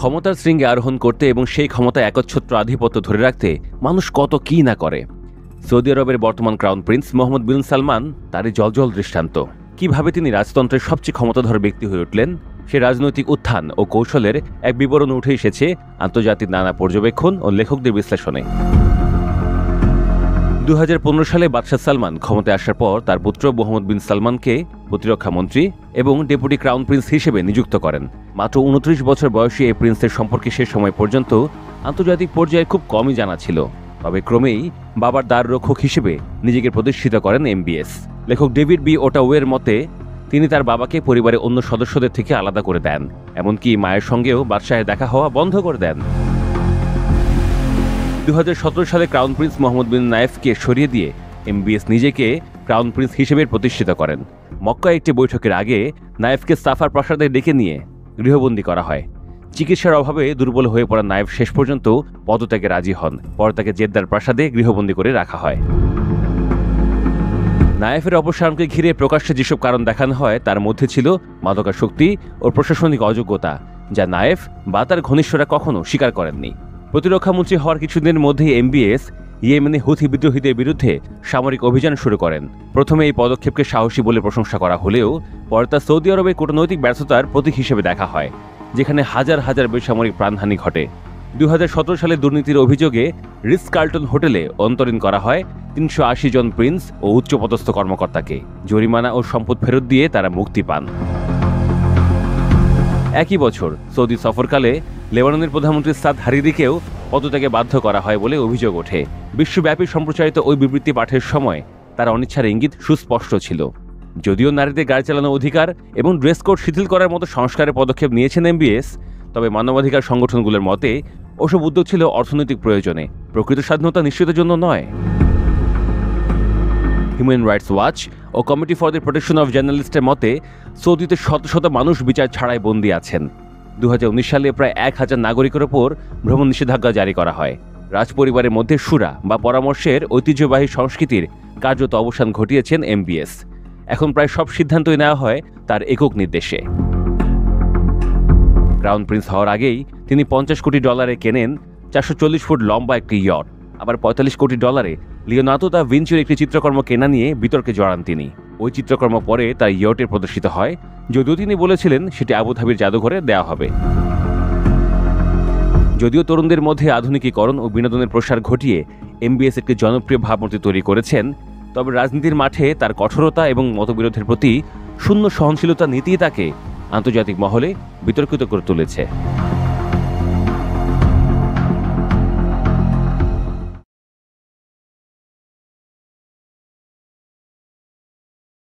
ক্ষমতার শৃঙ্গে আরোহণ করতে এবং সেই ক্ষমতা একচ্ছত্র আধিপত্য ধরে রাখতে মানুষ কত কি না করে। সৌদি আরবের বর্তমান ক্রাউন প্রিন্স মোহাম্মদ বিন সালমান তারই জলজল দৃষ্টান্ত। কিভাবে তিনি রাজতন্ত্রের সবচেয়ে ক্ষমতাধর ব্যক্তি হয়ে উঠলেন, সে রাজনৈতিক উত্থান ও কৌশলের এক বিবরণ উঠে এসেছে আন্তর্জাতিক নানা পর্যবেক্ষণ ও লেখকদের বিশ্লেষণে। 2015 সালে বাদশাহ সালমান ক্ষমতায় আসার পর তার পুত্র মোহাম্মদ বিন সালমানকে প্রতিরক্ষা মন্ত্রী এবং ডেপুটি ক্রাউন প্রিন্স হিসেবে নিযুক্ত করেন। মাত্র 29 বছর বয়সী এই প্রিন্সের সম্পর্কে সে সময় পর্যন্ত আন্তর্জাতিক পর্যায়ে খুব কমই জানা ছিল। তবে ক্রমেই বাবার দ্বাররক্ষক হিসেবে নিজেকে প্রতিষ্ঠিত করেন এমবিএস। লেখক ডেভিড বি ওটাওয়ের মতে তিনি তার বাবাকে পরিবারের অন্য সদস্যদের থেকে আলাদা করে দেন, এমনকি মায়ের সঙ্গেও বাদশাহের দেখা হওয়া বন্ধ করে দেন। 2017 সালে ক্রাউন প্রিন্স মোহাম্মদ বিন নায়েফকে সরিয়ে দিয়ে এমবিএস নিজেকে ক্রাউন প্রিন্স হিসেবে প্রতিষ্ঠিত করেন। মক্কায় একটি বৈঠকের আগে নায়েফকে সাফার প্রাসাদে ডেকে নিয়ে গৃহবন্দী করা হয়। চিকিৎসার অভাবে দুর্বল হয়ে পড়া নায়েফ শেষ পর্যন্ত পদত্যাগে রাজি হন। পরে তাকে জেদ্দার প্রাসাদে গৃহবন্দী করে রাখা হয়। নায়েফের অপসারণকে ঘিরে প্রকাশ্যে যেসব কারণ দেখানো হয় তার মধ্যে ছিল মাদকাসক্তি ও প্রশাসনিক অযোগ্যতা, যা নায়েফ বা তার ঘনিষ্ঠরা কখনো স্বীকার করেননি। প্রতিরক্ষামন্ত্রী হওয়ার কিছুদিনের মধ্যেই এমবিএস ইয়েমেনে হুথি বিদ্রোহীদের বিরুদ্ধে সামরিক অভিযান শুরু করেন। প্রথমে এই পদক্ষেপকে সাহসী বলে প্রশংসা করা হলেও পরে তা সৌদি আরবের কূটনৈতিক ব্যর্থতার প্রতীক হিসেবে দেখা হয়, যেখানে হাজার হাজার বেসামরিক প্রাণহানি ঘটে। 2017 সালে দুর্নীতির অভিযোগে রিটস কার্লটন হোটেলে অন্তরীণ করা হয় 380 জন প্রিন্স ও উচ্চপদস্থ কর্মকর্তাকে। জরিমানা ও সম্পদ ফেরত দিয়ে তারা মুক্তি পান। একই বছর সৌদি সফরকালে লেবাননের প্রধানমন্ত্রী সাদ হারিরিকেও পদত্যাগে বাধ্য করা হয় বলে অভিযোগ ওঠে। বিশ্বব্যাপী সম্প্রচারিত ওই বিবৃতি পাঠের সময় তার অনিচ্ছার ইঙ্গিত সুস্পষ্ট ছিল। যদিও নারীদের গাড়ি চালানোর অধিকার এবং ড্রেস কোড শিথিল করার মতো সংস্কারের পদক্ষেপ নিয়েছেন এমবিএস, তবে মানবাধিকার সংগঠনগুলোর মতে ওসব উদ্যোগ ছিল অর্থনৈতিক প্রয়োজনে, প্রকৃত স্বাধীনতা নিশ্চিতের জন্য নয়। হিউম্যান রাইটস ওয়াচ ও committee for the protection of জার্নালিস্টের মতে সৌদিতে শত শত মানুষ বিচার ছাড়াই বন্দী আছেন। 2019 সালে প্রায় 1000 নাগরিকের ওপর ভ্রমণ নিষেধাজ্ঞা জারি করা হয়। রাজপরিবারের মধ্যে সুরা বা পরামর্শের ঐতিহ্যবাহী সংস্কৃতির কার্যত অবসান ঘটিয়েছেন এমবিএস। এখন প্রায় সব সিদ্ধান্তই নেওয়া হয় তার একক নির্দেশে। ক্রাউন প্রিন্স হওয়ার আগেই তিনি $50 কোটি কেনেন 440 ফুট লম্বা একটি ইয়ট। আবার $45 কোটি লিওনার্দো দা ভিঞ্চির একটি চিত্রকর্ম কেনা নিয়ে বিতর্কে জড়ান তিনি। ওই চিত্রকর্ম পরে তার ইয়টে প্রদর্শিত হয়, যদিও তিনি বলেছিলেন সেটি আবুধাবির জাদুঘরে দেওয়া হবে। যদিও তরুণদের মধ্যে আধুনিকীকরণ ও বিনোদনের প্রসার ঘটিয়ে এমবিএস একটি জনপ্রিয় ভাবমূর্তি তৈরি করেছেন, তবে রাজনীতির মাঠে তার কঠোরতা এবং মতবিরোধের প্রতি শূন্য সহনশীলতা নীতি তাকে আন্তর্জাতিক মহলে বিতর্কিত করে তুলেছে।